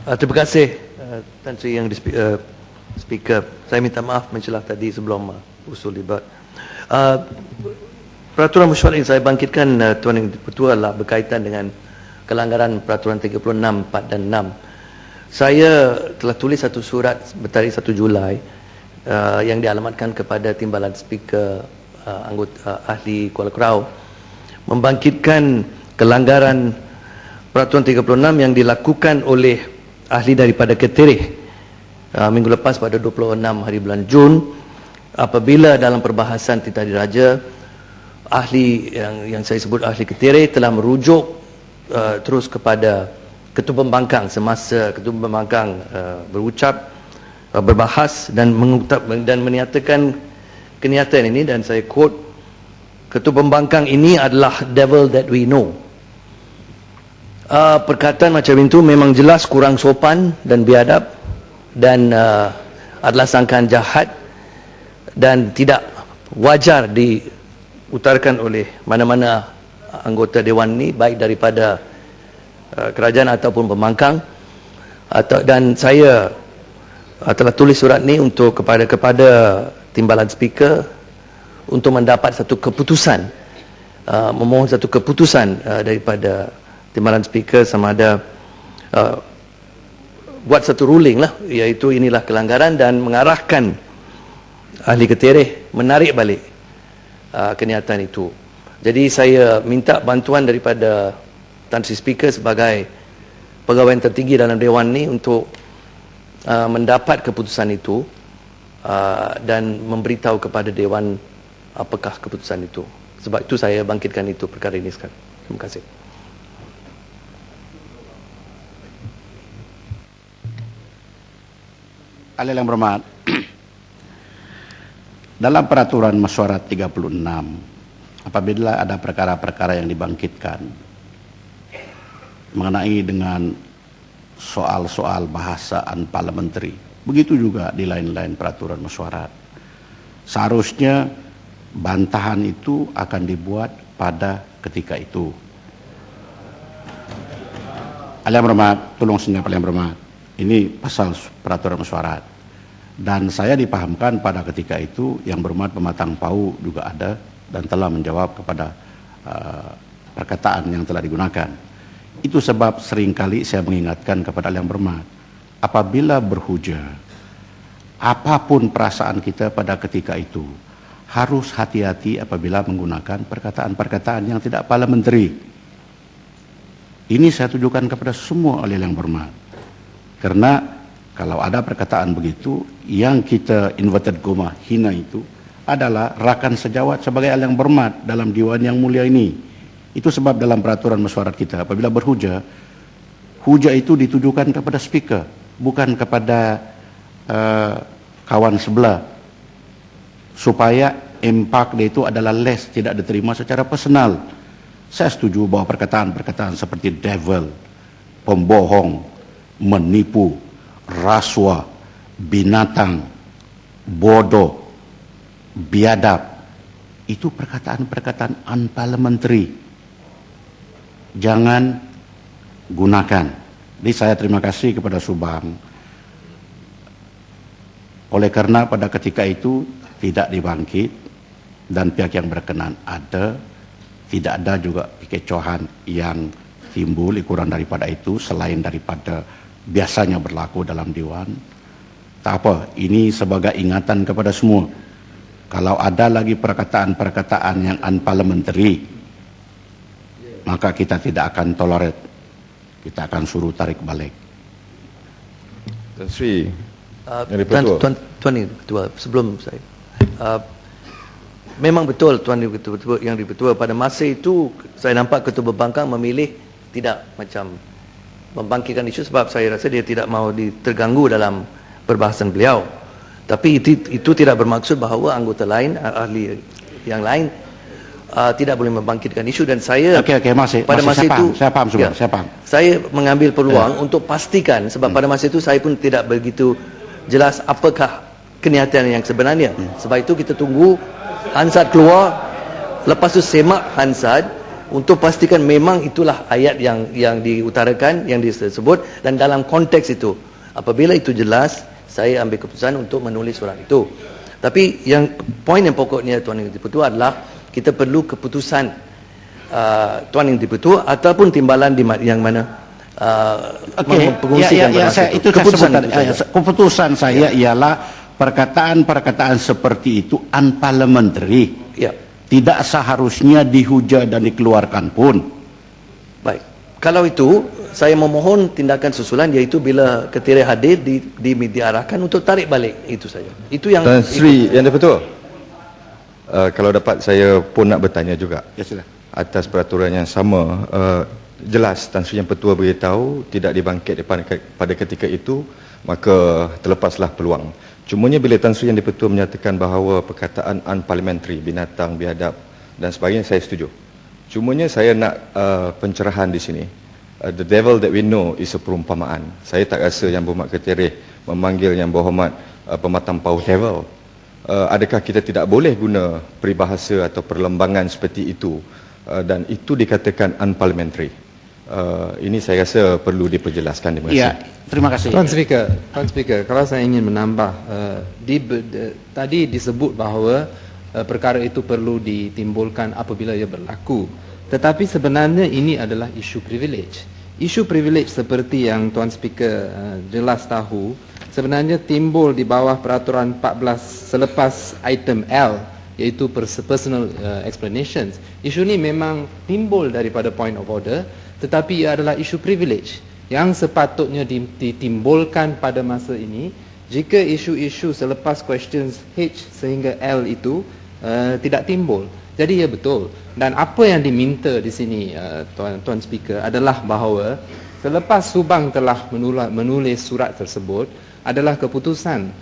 Terima kasih Tan Sri yang speaker. Saya minta maaf mencelah tadi sebelum usul debat. Peraturan mesyuarat yang saya bangkitkan Tuan Yang Dipertua adalah berkaitan dengan kelanggaran peraturan 36, 4 dan 6. Saya telah tulis satu surat bertarikh 1 Julai yang dialamatkan kepada Timbalan Speaker anggota ahli Kuala Kerau membangkitkan kelanggaran peraturan 36 yang dilakukan oleh ahli daripada Ketirih minggu lepas pada 26 hari bulan Jun, apabila dalam perbahasan Titah Diraja ahli yang saya sebut ahli Ketirih telah merujuk terus kepada Ketua Pembangkang semasa Ketua Pembangkang berucap, berbahas dan menyatakan kenyataan ini, dan saya quote, Ketua Pembangkang ini adalah devil that we know. Perkataan macam itu memang jelas kurang sopan dan biadab dan adalah sangkaan jahat dan tidak wajar diutarakan oleh mana-mana anggota Dewan ini, baik daripada kerajaan ataupun pembangkang. Dan saya telah tulis surat ini untuk kepada Timbalan Speaker untuk mendapat satu keputusan, memohon satu keputusan daripada Timbalan Speaker sama ada buat satu ruling lah, iaitu inilah kelanggaran, dan mengarahkan ahli Ketirih menarik balik kenyataan itu. Jadi saya minta bantuan daripada Tan Sri Speaker sebagai pegawai yang tertinggi dalam Dewan ini untuk mendapat keputusan itu dan memberitahu kepada Dewan apakah keputusan itu. Sebab itu saya bangkitkan itu perkara ini sekarang. Terima kasih. Ahli yang berhormat, dalam peraturan mesyuarat 36, apabila ada perkara-perkara yang dibangkitkan mengenai dengan soal-soal bahasa unparliamentary, begitu juga di lain-lain peraturan mesyuarat, seharusnya bantahan itu akan dibuat pada ketika itu. Ahli yang berhormat, tolong senyap ahli yang berhormat. Ini pasal peraturan mesyuarat, dan saya dipahamkan pada ketika itu yang berhormat pematang pau juga ada dan telah menjawab kepada perkataan yang telah digunakan. Itu sebab seringkali saya mengingatkan kepada yang berhormat, apabila berhujah, apapun perasaan kita pada ketika itu, harus hati-hati apabila menggunakan perkataan-perkataan yang tidak parliamentary. Ini saya tujukan kepada semua ahli yang berhormat. Karena kalau ada perkataan begitu, yang kita inverted comma hina itu adalah rakan sejawat sebagai ahli yang berhormat dalam Dewan yang mulia ini. Itu sebab dalam peraturan mesyuarat kita, apabila berhujah, hujah itu ditujukan kepada speaker, bukan kepada kawan sebelah, supaya impak dia itu adalah less, tidak diterima secara personal. Saya setuju bahwa perkataan-perkataan seperti devil, pembohong, menipu, rasuah, binatang, bodoh, biadab, itu perkataan-perkataan unparliamentary. Jangan gunakan. Jadi saya terima kasih kepada Subang. Oleh karena pada ketika itu tidak dibangkit dan pihak yang berkenan ada, tidak ada juga kekecohan yang timbul kurang daripada itu selain daripada biasanya berlaku dalam Dewan. Tak apa, ini sebagai ingatan kepada semua. Kalau ada lagi perkataan-perkataan yang unparliamentary, maka kita tidak akan tolerate. Kita akan suruh tarik balik. Tan Sri, yang Dipertua. Tuan Ketua, sebelum saya, memang betul Tuan Yang Dipertua, pada masa itu saya nampak Ketua Pembangkang memilih tidak macam membangkitkan isu sebab saya rasa dia tidak mahu terganggu dalam perbahasan beliau. Tapi itu tidak bermaksud bahawa anggota lain, ahli yang lain tidak boleh membangkitkan isu. Dan saya pada masa itu saya paham juga, saya paham. Saya mengambil peluang untuk pastikan, sebab pada masa itu saya pun tidak begitu jelas apakah kenyataan yang sebenarnya. Sebab itu kita tunggu Hansard keluar, lepas tu semak Hansard, untuk pastikan memang itulah ayat yang diutarakan, yang disebut, dan dalam konteks itu. Apabila itu jelas, saya ambil keputusan untuk menulis surat itu. Tapi poin yang pokoknya Tuan Yang di-Pertua adalah kita perlu keputusan Tuan Yang di-Pertua ataupun timbalan yang mana mengungsikan keputusan saya ialah perkataan-perkataan seperti itu unparliamentary. Ya. Tidak seharusnya dihujah dan dikeluarkan pun. Baik. Kalau itu, saya memohon tindakan susulan, iaitu bila Ketua hadir diarahkan untuk tarik balik. Itu saja. Itu yang Tan Sri Yang di-Pertua, kalau dapat saya pun nak bertanya juga. Ya, sila. Atas peraturan yang sama, jelas Tan Sri Yang Pertua beritahu tidak dibangkit pada ketika itu, maka terlepaslah peluang. Cumanya bila Tan Sri Yang di-Pertua menyatakan bahawa perkataan unparliamentary, binatang, biadab dan sebagainya, saya setuju. Cumanya saya nak pencerahan di sini. The devil that we know is a perumpamaan. Saya tak rasa Yang Berhormat Ketua memanggil Yang Berhormat Pematang Pauh devil. Adakah kita tidak boleh guna peribahasa atau perlembangan seperti itu, dan itu dikatakan unparliamentary? Ini saya rasa perlu diperjelaskan. Terima kasih. Ya, terima kasih. Tuan Speaker, kalau saya ingin menambah, tadi disebut bahawa perkara itu perlu ditimbulkan apabila ia berlaku. Tetapi sebenarnya ini adalah isu privilege. Isu privilege seperti yang Tuan Speaker jelas tahu, sebenarnya timbul di bawah peraturan 14 selepas item L, iaitu personal explanations. Isu ini memang timbul daripada point of order, tetapi ia adalah isu privilege yang sepatutnya ditimbulkan pada masa ini jika isu-isu selepas questions H sehingga L itu tidak timbul. Jadi ya betul. Dan apa yang diminta di sini Tuan Speaker adalah bahawa selepas Subang telah menulis surat tersebut adalah keputusan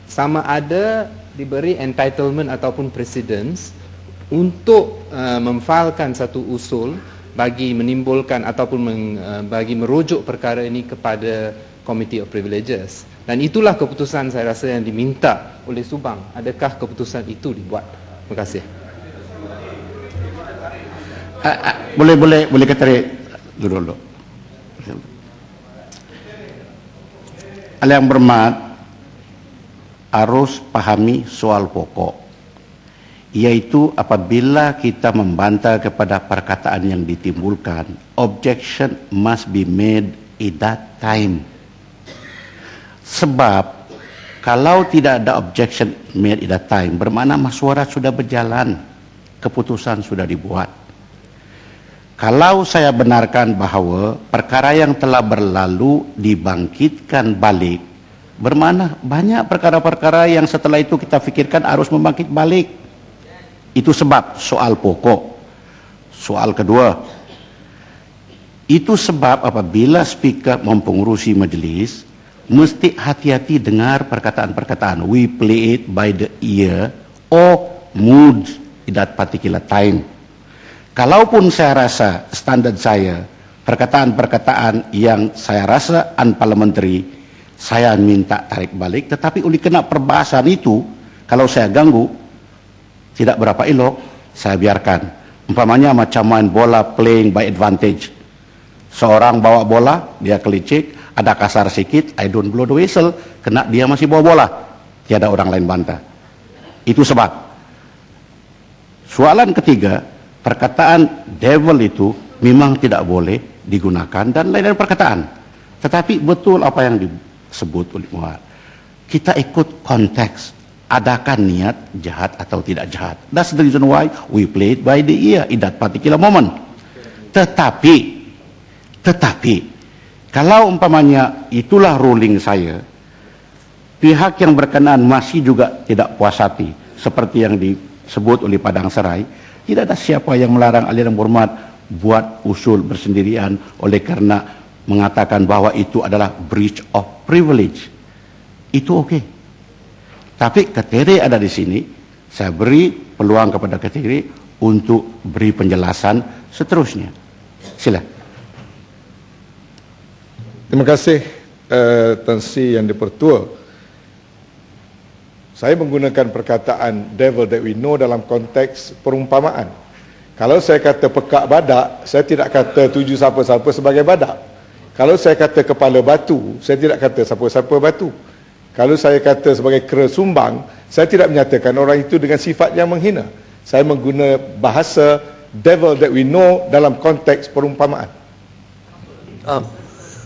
sama ada diberi entitlement ataupun precedence untuk memfailkan satu usul bagi menimbulkan ataupun bagi merujuk perkara ini kepada Committee of Privileges. Dan itulah keputusan saya rasa yang diminta oleh Subang. Adakah keputusan itu dibuat? Terima kasih. Boleh katarik dulu. Yang Berhormat harus pahami soal pokok, yaitu apabila kita membantah kepada perkataan yang ditimbulkan, objection must be made at that time. Sebab kalau tidak ada objection made at that time, bermakna mesyuarat sudah berjalan, keputusan sudah dibuat. Kalau saya benarkan bahawa perkara yang telah berlalu dibangkitkan balik, bermakna banyak perkara-perkara yang setelah itu kita fikirkan harus membangkit balik. Itu sebab soal pokok. Soal kedua, itu sebab apabila speaker mempengurusi majlis, mesti hati-hati dengar perkataan-perkataan. We play it by the ear or mood in that particular time. Kalaupun saya rasa standar saya, perkataan-perkataan yang saya rasa unparliamentary, saya minta tarik balik. Tetapi oleh kena perbahasan itu, kalau saya ganggu, tidak berapa elok, saya biarkan. Umpamanya macam main bola playing by advantage. Seorang bawa bola, dia kelicik, ada kasar sikit, I don't blow the whistle, kena dia masih bawa bola. Tiada orang lain bantah. Itu sebab. Soalan ketiga, perkataan devil itu memang tidak boleh digunakan dan lain-lain perkataan. Tetapi betul apa yang disebut oleh Muhammad. Kita ikut konteks. Adakah niat jahat atau tidak jahat? That's the reason why we play it by the ear in that particular moment. Tetapi kalau umpamanya itulah ruling saya, pihak yang berkenaan masih juga tidak puas hati seperti yang disebut oleh Padang Serai, tidak ada siapa yang melarang aliran Berhormat buat usul bersendirian oleh karena mengatakan bahwa itu adalah breach of privilege. Itu okey. Tapi Ketua ada di sini, saya beri peluang kepada Ketua untuk beri penjelasan seterusnya. Sila. Terima kasih Tan Sri Yang di-Pertua. Saya menggunakan perkataan devil that we know dalam konteks perumpamaan. Kalau saya kata pekak badak, saya tidak kata tuju siapa-siapa sebagai badak. Kalau saya kata kepala batu, saya tidak kata siapa-siapa batu. Kalau saya kata sebagai kera sumbang, saya tidak menyatakan orang itu dengan sifat yang menghina. Saya mengguna bahasa devil that we know dalam konteks perumpamaan.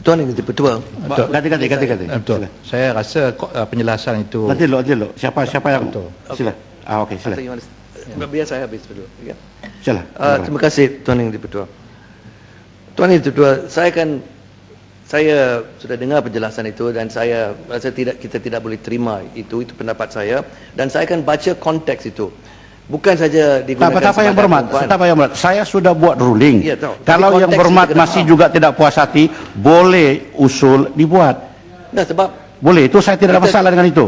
Tuan Yang Dipertua. Ganti. Betul. Saya rasa penjelasan itu. Nanti lo. Siapa yang betul? Sila. Okey, sila. Biar saya habis dulu. Ya. Sila. Terima kasih Tuan Yang Dipertua. Tuan Yang Dipertua, saya sudah dengar penjelasan itu dan saya rasa kita tidak boleh terima itu pendapat saya, dan saya akan baca konteks itu. Bukan saja digunakan Siapa yang berhormat? Saya sudah buat ruling. Ya, tahu. Kalau yang berhormat masih juga tidak puas hati, boleh usul dibuat. Nah, sebab boleh, itu saya tidak ada masalah dengan itu.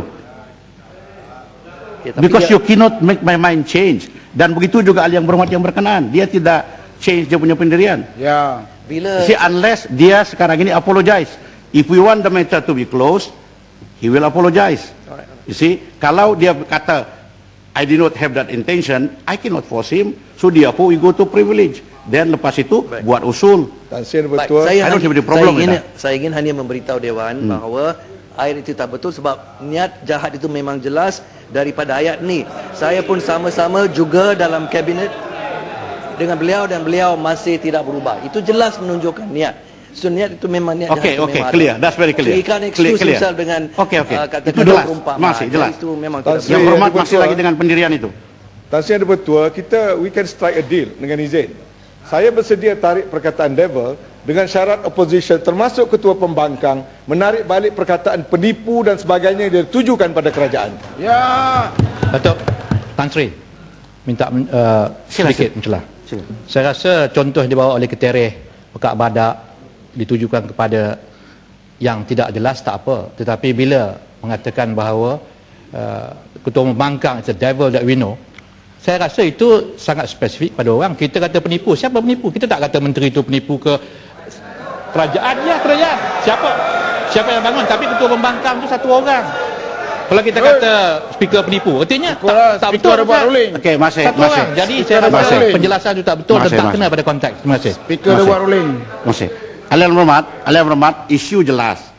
ya, Because you cannot make my mind change. Dan begitu juga ahli yang berhormat yang berkenaan, dia tidak change dia punya pendirian. Ya. Bila See, unless dia sekarang ini apologize. If we want the matter to be closed, he will apologize. You see, kalau dia kata I did not have that intention, I cannot force him. So dia we go to privilege. Then lepas itu buat usul. Tan Sri baik, betul. saya ingin hanya memberitahu Dewan bahawa ayat itu tak betul sebab niat jahat itu memang jelas daripada ayat ni. Saya pun sama-sama juga dalam kabinet dengan beliau dan beliau masih tidak berubah. Itu jelas menunjukkan niat. So niat itu memang niat jahat. Okay, clear. That's very clear. So, ikan excuse himself dengan kata itu jelas. Masih jelas. Itu memang yang berhormat masih lagi dengan pendirian itu. Tan Sri Betul, we can strike a deal dengan izin. Saya bersedia tarik perkataan devil dengan syarat opposition termasuk ketua pembangkang menarik balik perkataan penipu dan sebagainya yang ditujukan pada kerajaan. Ya. Datuk Tan Sri minta sedikit mencelah. Saya rasa contoh yang dibawa oleh Ketereh pekak badak ditujukan kepada yang tidak jelas tak apa, tetapi bila mengatakan bahawa ketua pembangkang is a devil that we know, saya rasa itu sangat spesifik pada orang. Kita kata penipu, siapa penipu? Kita tak kata menteri itu penipu ke kerajaan. Ya, kerajaan. Siapa yang bangun? Tapi ketua pembangkang itu satu orang. Kalau kita kata speaker penipu, artinya tak betul. Okey, masih. Jadi saya rasa penjelasan itu tak betul dan tak kena pada konteks. Terima kasih. Speaker dia buat ruling. Masih. Ahli yang berhormat, isu jelas.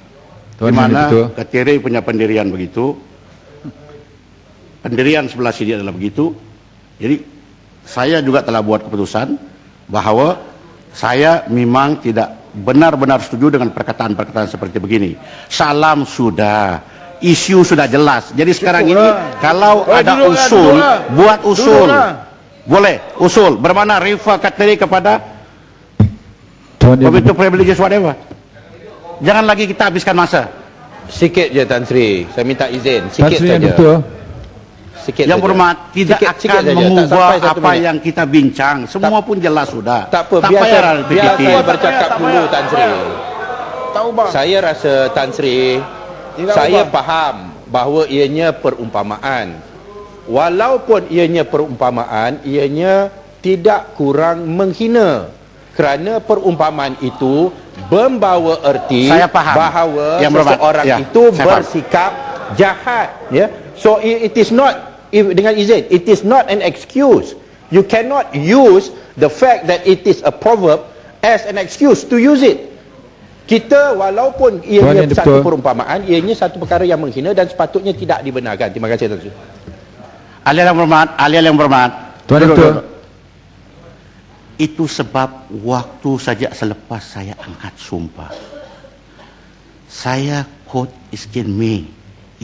Di mana Ketereh punya pendirian begitu. Pendirian sebelah sini adalah begitu. Jadi saya juga telah buat keputusan bahawa saya memang tidak benar-benar setuju dengan perkataan-perkataan seperti begini. Salam sudah, isu sudah jelas. Jadi sekarang ini kalau ada usul, buat usul. Boleh, usul. Bermana refer Ketereh kepada Committee Privileges whatever. Jangan lagi kita habiskan masa. Sikit je Tan Sri, saya minta izin. Sikit saja. Sikit yang berhormat tidak akan mengubah apa yang kita bincang. Semua pun jelas sudah. Tak apa, biar saya bercakap dulu Tan Sri. Saya rasa Tan Sri, saya faham bahawa ianya perumpamaan. Walaupun ianya perumpamaan, ianya tidak kurang menghina. Kerana perumpamaan itu membawa erti bahawa seseorang itu bersikap jahat. Ya. So it is not, dengan izin, it is not an excuse. You cannot use the fact that it is a proverb as an excuse to use it. Kita walaupun ianya satu perumpamaan, ianya satu perkara yang menghina dan sepatutnya tidak dibenarkan. Terima kasih Tan Sri. Ahli yang berhormat. Tuan Doktor. Itu sebab waktu saja selepas saya angkat sumpah, saya quote Iskin May.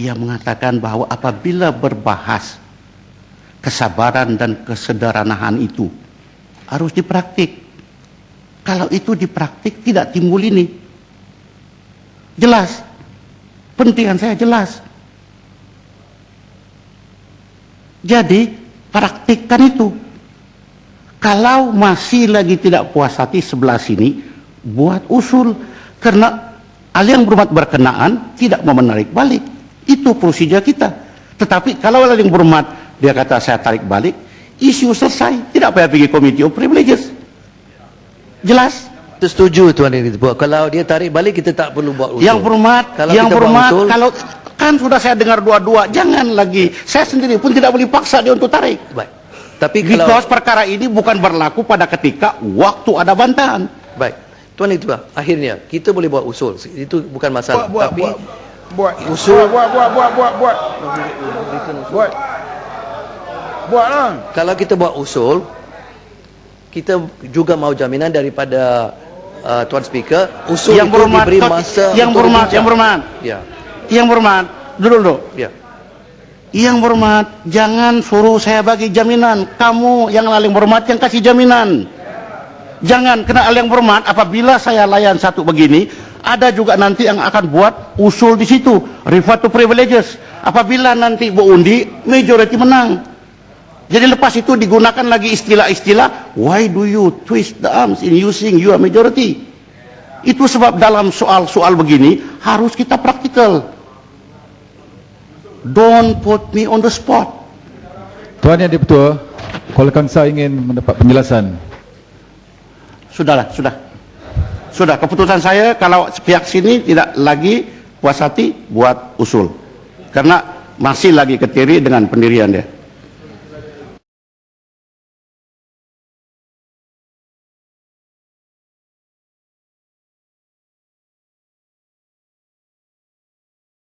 Ia mengatakan bahawa apabila berbahas, kesabaran dan kesederhanaan itu harus dipraktik. Kalau itu dipraktik tidak timbul ini. Jelas. Pentingan saya jelas. Jadi praktikkan itu. Kalau masih lagi tidak puas hati sebelah sini, buat usul. Karena ahli yang berhormat berkenaan tidak mau menarik balik. Itu prosedur kita. Tetapi kalau ahli yang berhormat dia kata saya tarik balik, isu selesai. Tidak payah pergi Committee of Privileges. Jelas? Setuju Tuan Yang Dipertua. Kalau dia tarik balik kita tak perlu buat usul. Yang berhormat, kalau kan sudah saya dengar dua-dua, jangan lagi. Saya sendiri pun tidak boleh paksa dia untuk tarik. Baik. Tapi because perkara ini bukan berlaku pada ketika waktu ada bantahan. Baik, Tuan Ketua, akhirnya kita boleh buat usul. Itu bukan masalah. Tapi usul buatlah. Kalau kita buat usul, kita juga mau jaminan daripada Tuan Speaker, usul yang itu berhormat, diberi masa yang untuk berhormat, berbincang. yang berhormat, Ya. yang berhormat, dulu. Ya. Yang berhormat, jangan suruh saya bagi jaminan. Kamu yang paling berhormat yang kasih jaminan. Jangan, kena yang berhormat, apabila saya layan satu begini, ada juga nanti yang akan buat usul di situ, refer to privileges. Apabila nanti berundi, majority menang. Jadi lepas itu digunakan lagi istilah-istilah, why do you twist the arms in using your majority? Itu sebab dalam soal-soal begini harus kita praktikal. Don't put me on the spot. Tuan Yang Di-Pertua, Kuala Kangsar ingin mendapat penjelasan. Sudahlah, sudah. Keputusan saya kalau pihak sini tidak lagi puas hati buat usul. Karena masih lagi ketiri dengan pendirian dia.